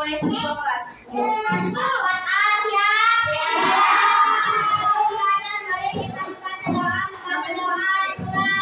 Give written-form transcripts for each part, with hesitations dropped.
mulai kedua kelas. Buat A siap. Mari kita buka doa, membaca doa mulai.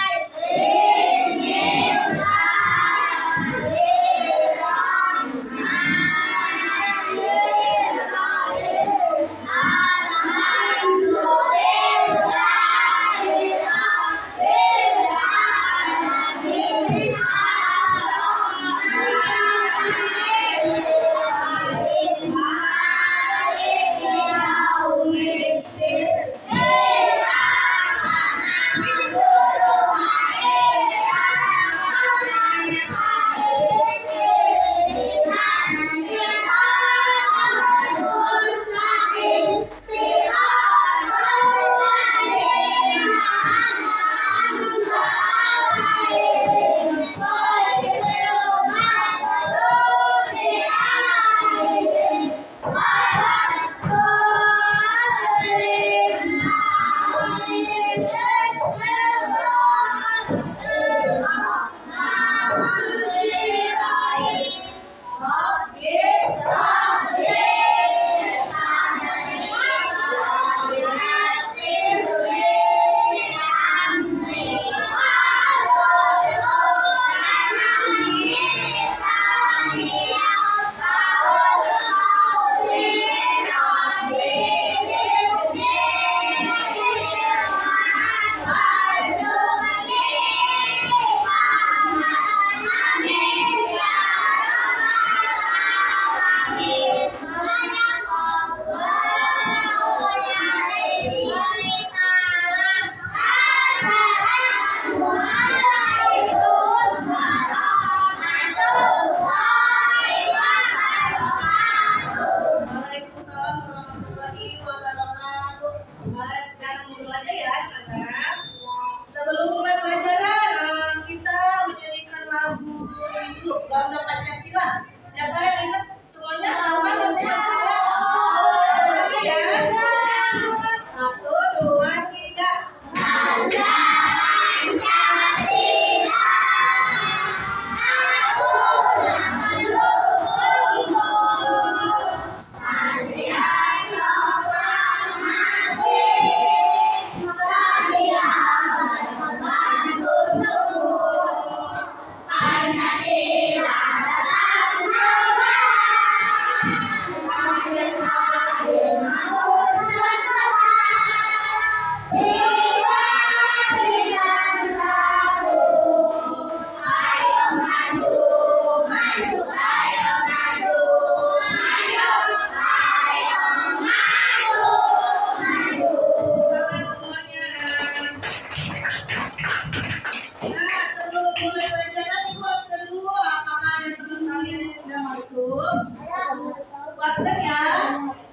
Absen ya.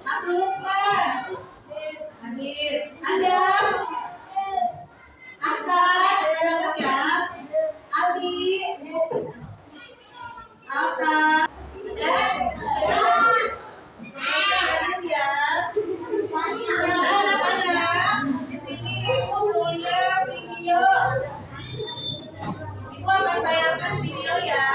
Abdul Lukman. Hadir. Adam. Aksan. Datang ya. Aldi. Alta. Sudah. Hadir ya. Nah, anak-anak di sini kumpulnya video. Ibu akan tayangkan video ya.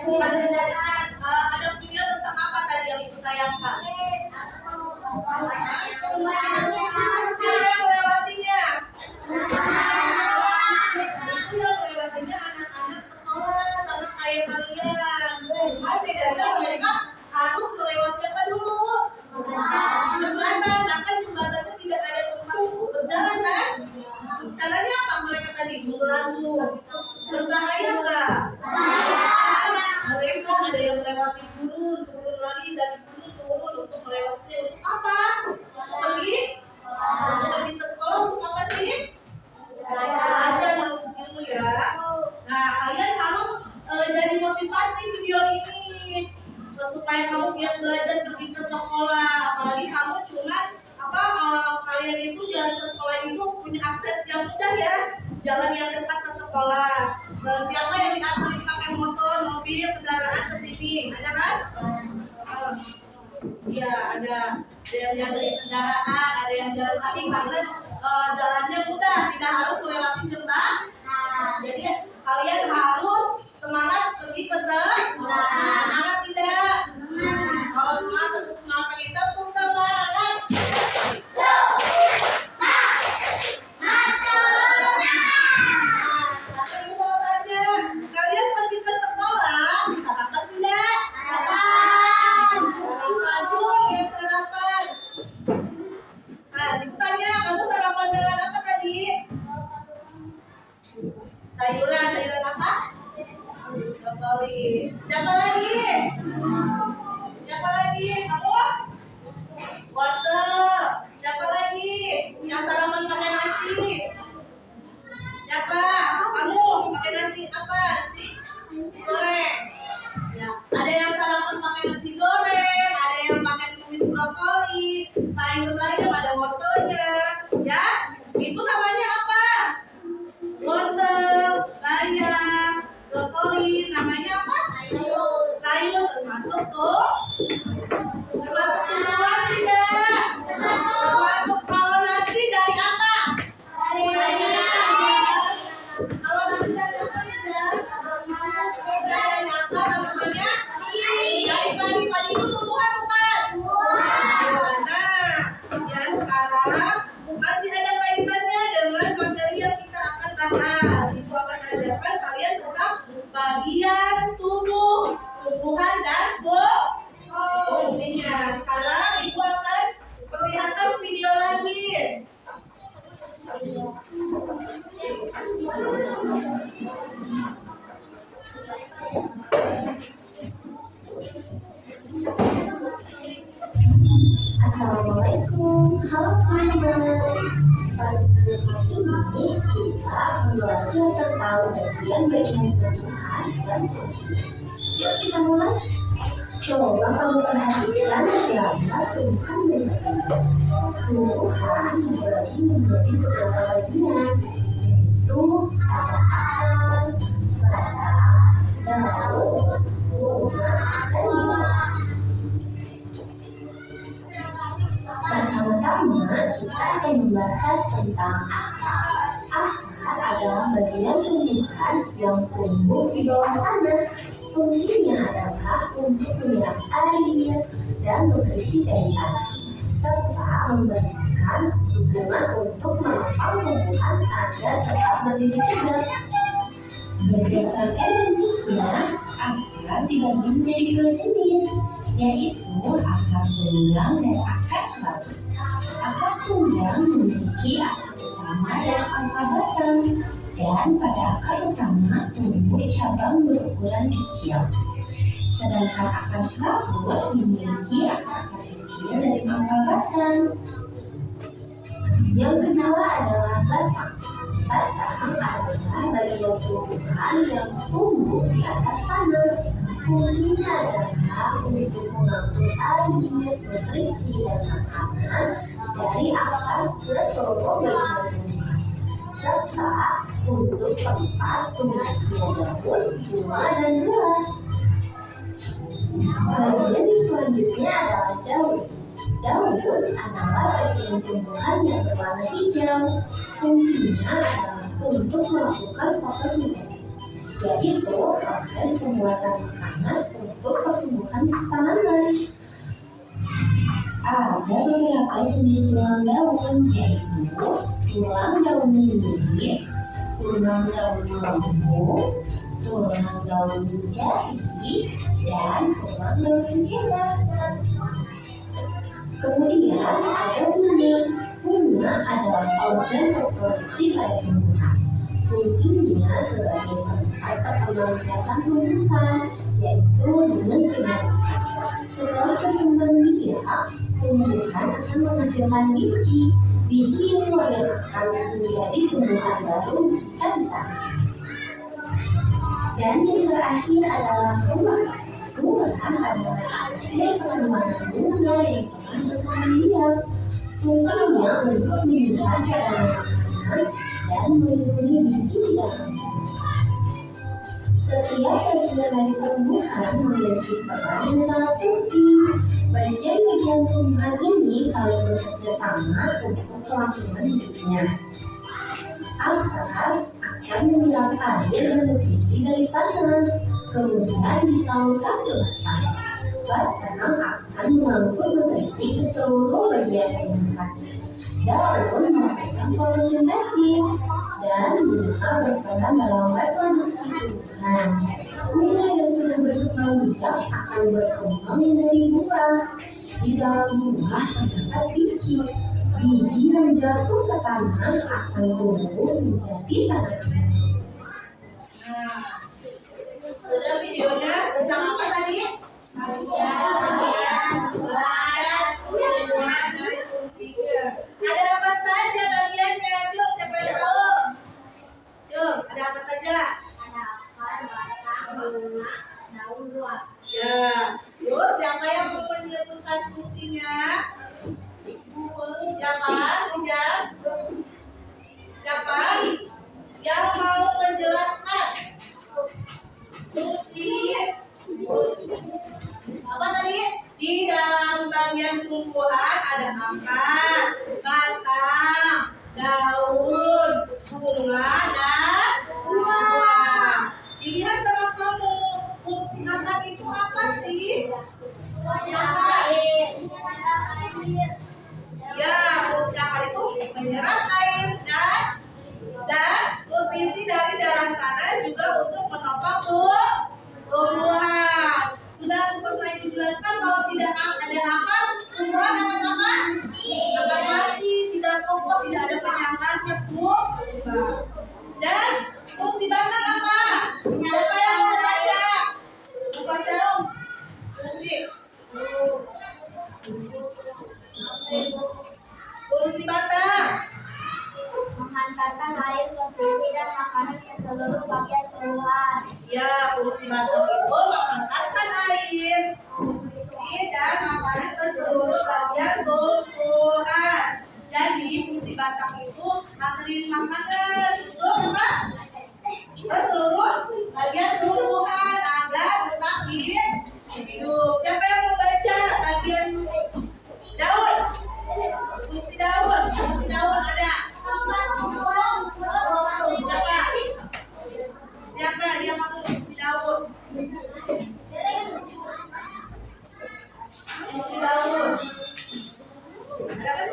Bukan jadinya ada video tentang apa tadi yang ibu tayangkan? Siapa yang melewatinya? Itu yang melewatinya anak-anak sekolah sama kayak kalian. Bedanya mereka harus melewati apa dulu? Jembatan. Nah kan jembatannya tidak ada tempat berjalan kan? Caranya apa mereka tadi? Melaju. Berbahaya nggak? Mereka ada yang melewati turun lagi, dari turun untuk melewati apa? Pergi ke sekolah untuk apa sih? Belajar menuntut ilmu ya. Nah kalian harus jadi motivasi video ini supaya kamu giat belajar pergi ke sekolah. Apalagi kamu cuman kalian itu jalan ke sekolah itu punya akses yang mudah ya, jalan yang dekat ke sekolah. Siapa yang diantarin pakai motor, mobil, kendaraan ke sini? Ada kan? Ya ada yang diantarin kendaraan, ada yang jalan kaki karena jalannya mudah, tidak harus melewati jembatan. Jadi kalian harus semangat pergi ke sekolah. Semangat tidak? Kalau semangat kita pun semangat. Kalian pergi ke sekolah, sarapan tidak? Sarapan dulu ya, sarapan. Nah, ibu tanya, kamu sarapan dengan apa tadi? Sayuran apa? Brokoli. Siapa lagi? Kamu? Wortel. Siapa lagi? Yang sarapan pakai nasi? Siapa? Kamu pakai nasi apa? Nasi goreng. Ya. Ada yang sarapan pakai nasi goreng, ada yang pakai tumis brokoli, sayur bayam, ada wortelnya. Ya, itu namanya apa? Wortel, bayam, brokoli. Namanya apa? Sayur termasuk tuh. Termasuk tumbuhan tidak? Termasuk. Kalau nasi dari apa? Kalau nasi dari apa tidak? Dari apa namanya? Dari padi. Padi itu tumbuhan bukan? Nah, ya sekarang masih ada kaitannya dengan materi yang kita akan bahas. Ibu akan ajarkan kalian tentang bagian tubuh, tumbuhan dan fungsinya. Sekarang ibu akan perlihatkan video lagi. Assalamualaikum, halo teman-teman. Pada video ini kita belajar tentang bagian-bagian tumbuhan dan fungsinya. Yuk kita mulai. Coba kamu perhatikan gambar tumbuhan berikut. Tumbuhan dibagi menjadi beberapa bagian, yaitu ada akar, batang, daun, bunga, dan buah. Pertama-tama kita akan membahas tentang akar. Akar adalah bagian tumbuhan yang tumbuh di bawah tanah. Fungsinya adalah untuk menyerap air dan nutrisi dari tanah, serta memberikan dukungan untuk menopang tumbuhan agar tetap berdiri tegak. Berdasarkan bentuknya, akar dibagi menjadi dua jenis, yaitu akar tunggang dan akar serabut. Akar tunggang memiliki akar utama dan akar batang, dan pada akar utama tumbuh cabang berukuran kecil. Sedangkan akar serabut memiliki akar kecil dari akar batang. Yang kedua adalah batang. Batang adalah bagian tumbuhan yang tumbuh di atas tanah. Fungsinya adalah untuk mengangkut air, nutrisi, dan makanan dari akar ke seluruh bagian tumbuhan, serta untuk tempat tumbuhnya daun, bunga, dan buah. Bagian selanjutnya adalah daun. Daun adalah bagian tumbuhan yang berwarna hijau. Fungsinya adalah untuk melakukan fotosintesis. yaitu proses pembuatan makanan untuk pertumbuhan tanaman. Ada beberapa jenis tulang daun, yaitu tulang daun mini, tulang daun lembu, tulang daun jari, dan tulang daun sengketa. Kemudian ada bunga. Bunga adalah organ reproduksi pada tumbuhan. Fungsinya sebagai tempat perkembangbiakan tumbuhan, yaitu dengan penyakit. Setelah perkembangan biak, tumbuhan akan menghasilkan biji. Biji inilah yang akan menjadi tumbuhan baru jika ditanam. Dan yang terakhir adalah buah. Buah adalah hasil perkembangan bunga yang telah berkembang biak. Fungsinya untuk menyimpan cadangan makanan dan melindungi biji di dalamnya. Setiap bagian dari tumbuhan memiliki peran yang sangat penting. Bagian-bagian tumbuhan ini saling bekerja sama untuk kelangsungan hidupnya. Akar akan menyerap air dan nutrisi dari tanah, kemudian disalurkan ke batang. Batang akan mengangkut nutrisi ke seluruh bagian tumbuhan. Daun melakukan fotosintesis dan bunga berperan dalam reproduksi tumbuhan. Bunga yang sudah berkembang biak akan berkembang menjadi buah. Di dalam buah terdapat biji. Biji yang jatuh ke tanah akan tumbuh menjadi tanaman. Sudah videonya tentang apa tadi? Ada apa saja bagiannya? Cuk, siapa yang tahu? Cuk, ada apa saja? Ada akar, batang, bunga, daun, buah. Ya, yuk siapa yang mau menyebutkan fungsinya? Siapa? Hujan? Siapa? Yang mau menjelaskan fungsi apa tadi? Di dalam bagian tumbuhan ada akar, batang, daun, bunga, dan buah. Dilihat sama kamu, fungsi akar itu apa sih? Ya, fungsi akar itu menyerap air dan nutrisi dari dalam tanah juga untuk menopang tumbuhan. Sudah pernah dijelaskan kalau tidak ada akar, tumbuhan akan apa? Akan mati, tidak kokoh, tidak ada penyangannya tuh. Dan fungsi batang apa? Siapa yang mau baca? Mau baca? Fungsi. Fungsi batang. Menghantarkan air, nutrisi, dan makanan ke seluruh bagian tumbuhan. Ya, fungsi batang itu menghantarkan air, nutrisi, dan makanan ke seluruh bagian tumbuhan. Jadi, fungsi batang itu nganterin makanan ke seluruh bagian tumbuhan agar tetap hidup. Siapa yang mau baca bagian daun? Fungsi daun ada. Siapa yang mau fungsi daun? Fungsi daun. Ada kan?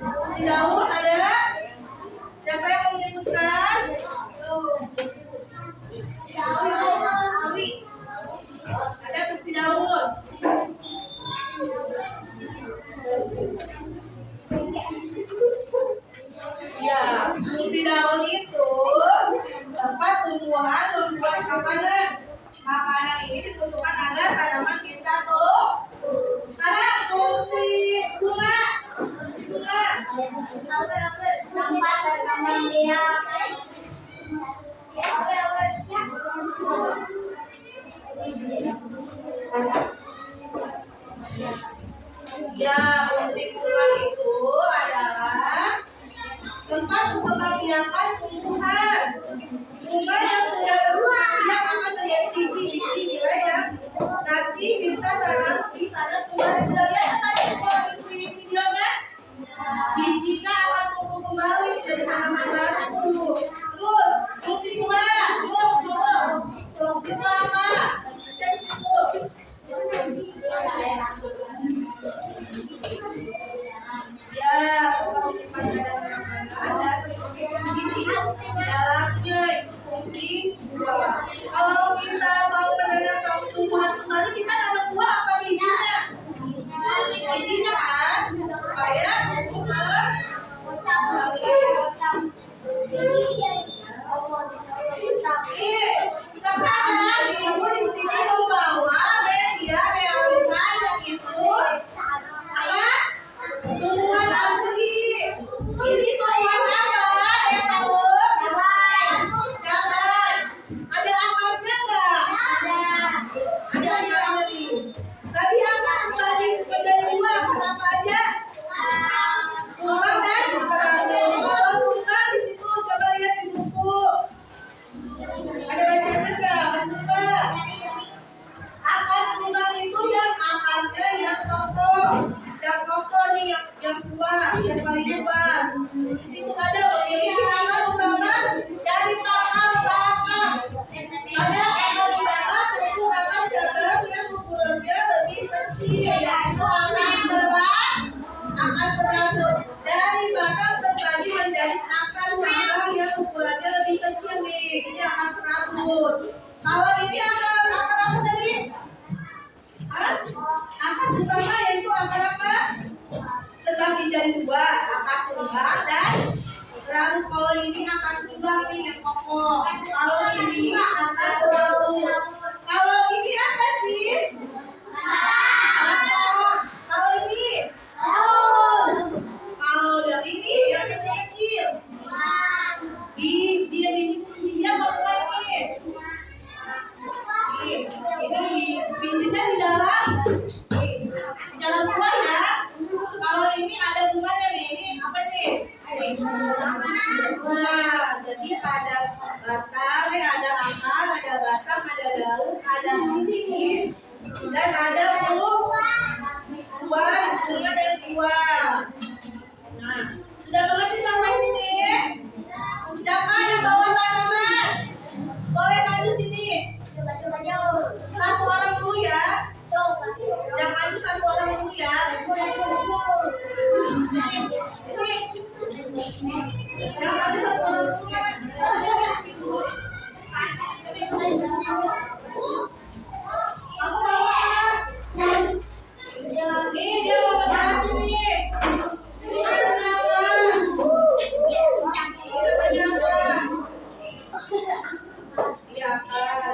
Fungsi daun ada. Siapa yang mau menyebutkan? Ada fungsi daun. Ya, fungsi daun itu tempat tumbuhan membuat makanan. Makanan ini dibutuhkan agar tanaman bisa tumbuh. Sekarang fungsi bunga. Fungsi bunga. Tempat berkembang biak. Ya, fungsi bunga itu adalah tempat pengembangbiakan tumbuhan. Bunga yang sudah berkembang biak akan menjadi biji-biji yang nanti bisa tanam di tanah bunga. Sudah lihat tadi videonya? Bijinya akan tumbuh kembali dalamnya itu fungsi buah. Kalau kita mau menanam tumbuhan kembali, kita nanam buah apa bijinya? Bijinya kan, supaya tumbuh kembali. Sekarang ibu di sini membawa media realita yang itu apa? Tumbuhan asli. Ini tumbuhan apa? Yang tahu? Jangan. Ada akarnya nggak? Ada akarnya nih. Tadi akar dari dua apa aja? Tulang dan serabut. Kalau tulang di situ coba lihat di buku. Ada bacanya nggak? Baca. Akar tulang itu yang akarnya yang kokoh. Yang kokoh nih yang tua, yang paling tua. Di situ ada memiliki akar utama dari pangkal batang. Ada akar utama untuk akar cabang yang ukurannya lebih kecil, yaitu akar serabut. Dari batang terbagi menjadi akar cabang yang ukurannya lebih kecil nih. Ini akar serabut. Kalau ini akar apa tadi? Hah? Akar utama yaitu akar apa? Terbagi dari dua, akar tunggal dan serabut. Kalau ini akar tunggal nih yang kokoh. Kalau ini akar serabut. Kalau ini apa sih? Kalau ini? Kalau yang ini yang kecil-kecil. Bijinya apa lagi? Ini bijinya di dalam buah ya. Kalau ini ada bunganya nih, ini apa nih? Bunga. Jadi ada batang, ada akar, ada batang, ada daun, ada biji, dan ada buah dari buah. Nah, sudah mengerti sampai sini? Siapa yang bawa tanaman? Boleh maju sini. Satu orang dulu ya. Yang maju satu orang dulu ya. Yang maju satu orang dulu ya. Kamu bawa. Nih dia mau berhasil nih. Ini namanya apa? Ini namanya apa? Iya kan.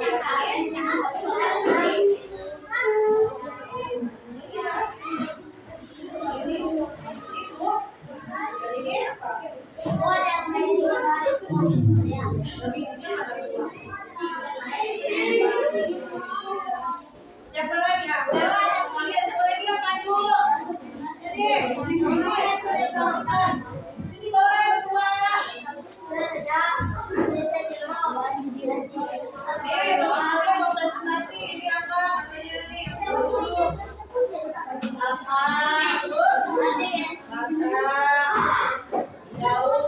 Siapa lagi ya? Kalian siapa lagi yang maju? Sini. Sini boleh berdua. Teman-teman mau presentasi ini apa? Katanya nih. Apa? Terus? Batang. Daun.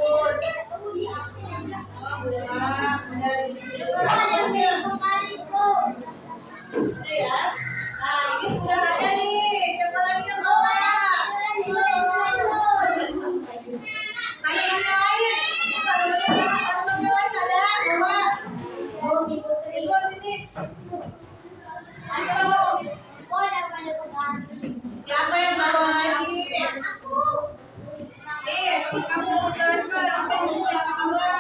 Udah ya. Nah, ini sudah ada nih. Siapa lagi yang bawa? Tanaman yang lain. Tanaman yang lain ada. Bawa. Ibu sini. Ayo. Siapa yang bawa lagi? Kamu jelaskan apa yang bawa?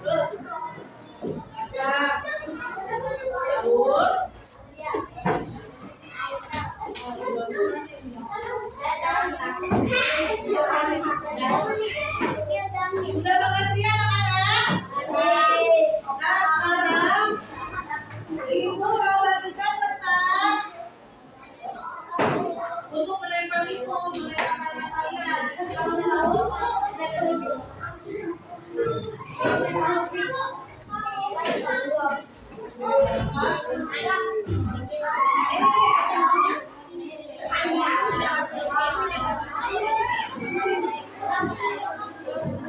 Terus. Ada. Daun. Sudah mengerti anak-anak? Nah sekarang ibu mau bagikan kertas untuk menempel itu, menempel kalian.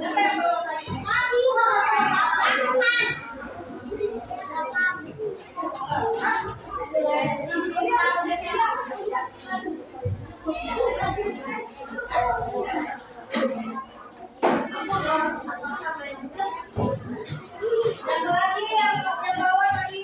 Siapa yang bawa tadi? Yang lagi yang bawah tadi.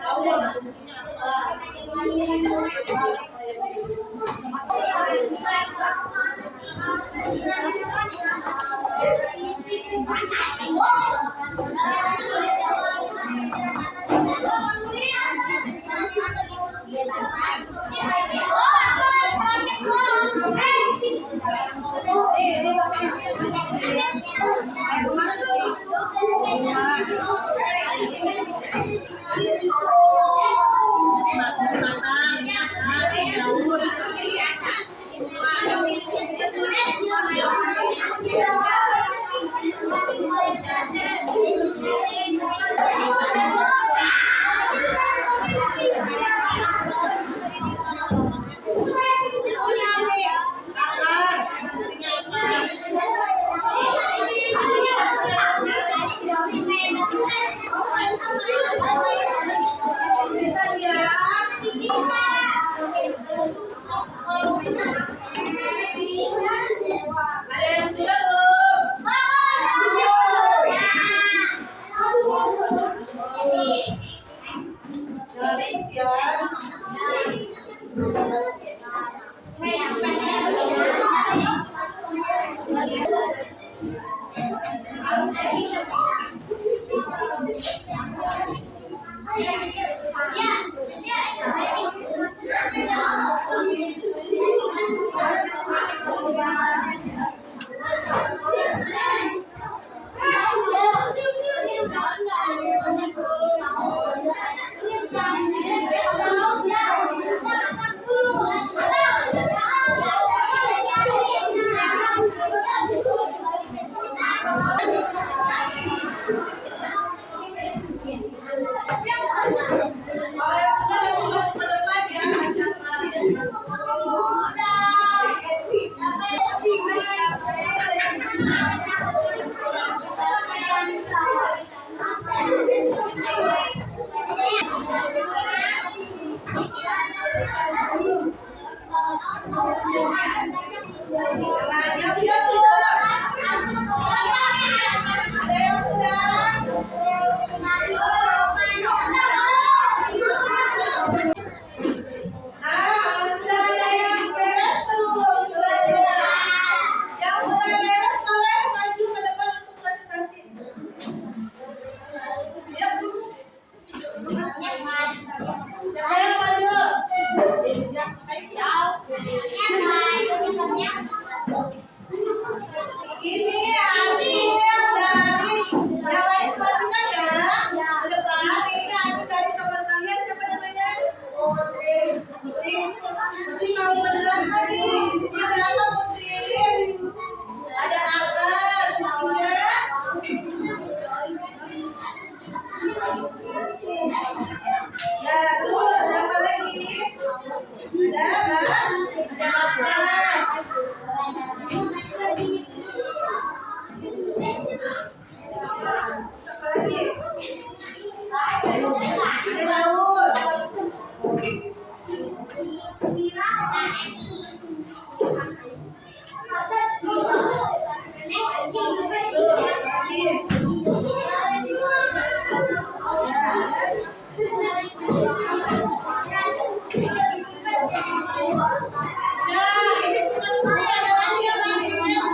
Tahu ada fungsinya apa? Ada yang sudah belum? Jangan ikut ya. Kalau yang sudah lanjut ke depan ya, yang sudah belum? Ada yang sudah? Nah, sudah ada yang beres belum? Sudah. Yang sudah beres boleh maju ke depan untuk presentasi. Ya. Siapa yang maju? Ya, ini hasil dari yang lain perhatikan ya. Ke depan ini hasil dari teman kalian, siapa namanya? Putri. Putri mau menjelaskan nih, di sini ada apa Putri? Ada apa? Sudah? Ya, terus ada apa lagi? Ada apa? Ada apa? Apa lagi? Ada daun. Nah, ini kita punya ada lagi yang lain.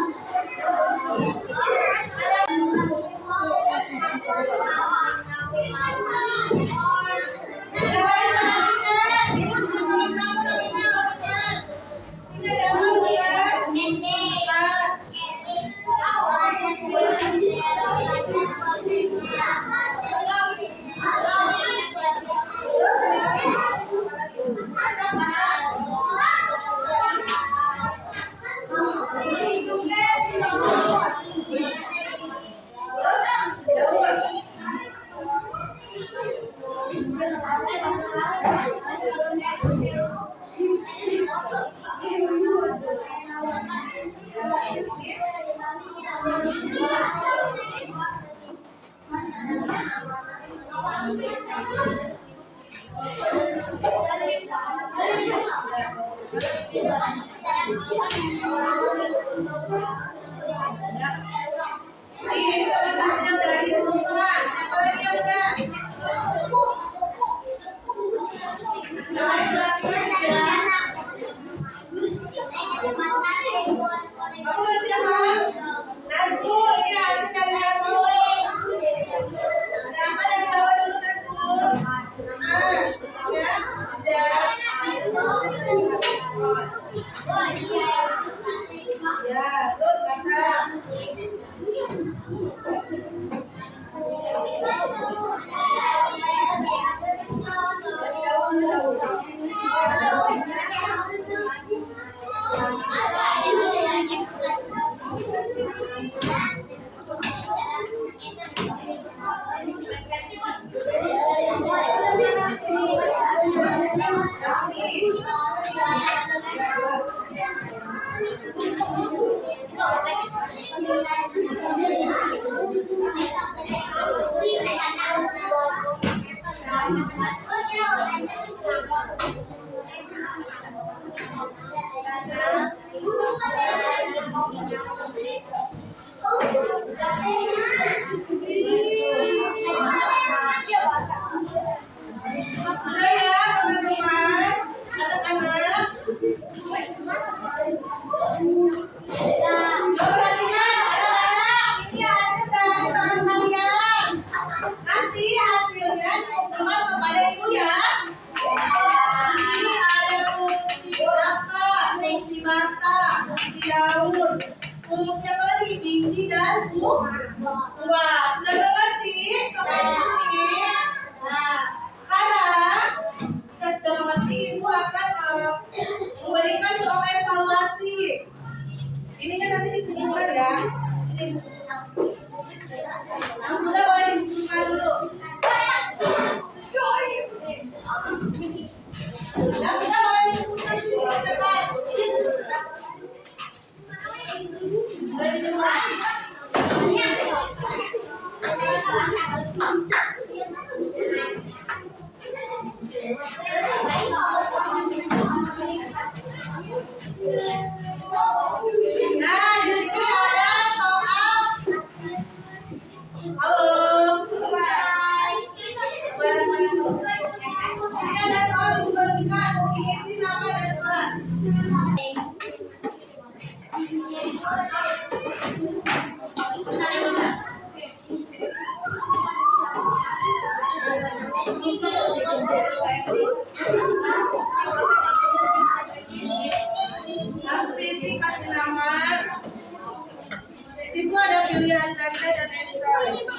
Nih.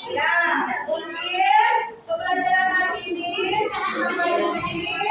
Ya, mungkin pembelajaran hari ini sampai di sini.